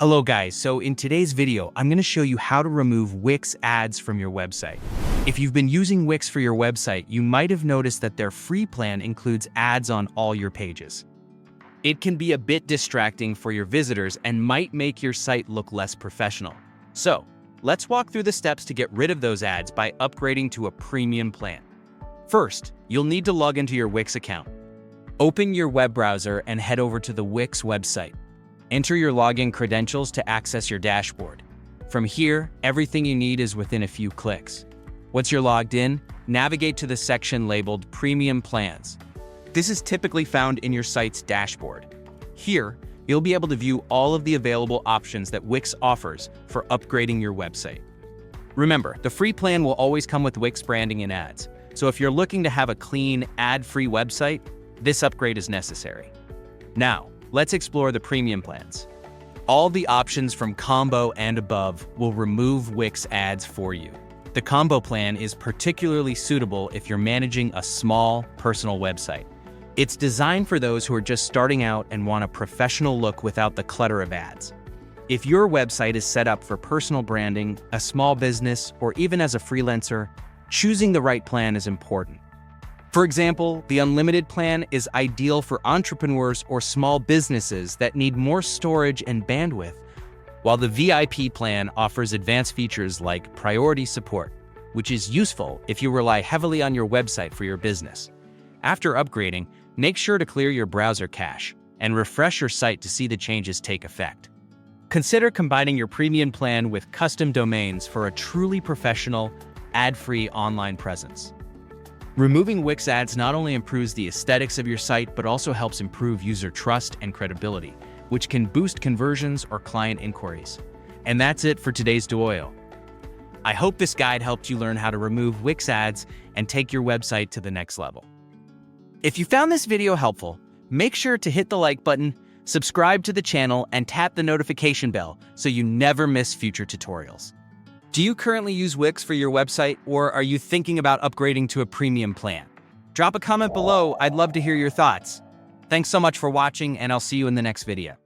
Hello guys, so in today's video, I'm going to show you how to remove Wix ads from your website. If you've been using Wix for your website, you might have noticed that their free plan includes ads on all your pages. It can be a bit distracting for your visitors and might make your site look less professional. So, let's walk through the steps to get rid of those ads by upgrading to a premium plan. First, you'll need to log into your Wix account. Open your web browser and head over to the Wix website. Enter your login credentials to access your dashboard. From here, everything you need is within a few clicks. Once you're logged in, navigate to the section labeled Premium Plans. This is typically found in your site's dashboard. Here, you'll be able to view all of the available options that Wix offers for upgrading your website. Remember, the free plan will always come with Wix branding and ads, so if you're looking to have a clean, ad-free website, this upgrade is necessary. Now, let's explore the premium plans. All the options from Combo and above will remove Wix ads for you. The Combo plan is particularly suitable if you're managing a small, personal website. It's designed for those who are just starting out and want a professional look without the clutter of ads. If your website is set up for personal branding, a small business, or even as a freelancer, choosing the right plan is important. For example, the Unlimited plan is ideal for entrepreneurs or small businesses that need more storage and bandwidth, while the VIP plan offers advanced features like priority support, which is useful if you rely heavily on your website for your business. After upgrading, make sure to clear your browser cache and refresh your site to see the changes take effect. Consider combining your premium plan with custom domains for a truly professional, ad-free online presence. Removing Wix ads not only improves the aesthetics of your site, but also helps improve user trust and credibility, which can boost conversions or client inquiries. And that's it for today's tutorial. I hope this guide helped you learn how to remove Wix ads and take your website to the next level. If you found this video helpful, make sure to hit the like button, subscribe to the channel, and tap the notification bell so you never miss future tutorials. Do you currently use Wix for your website, or are you thinking about upgrading to a premium plan? Drop a comment below, I'd love to hear your thoughts. Thanks so much for watching, and I'll see you in the next video.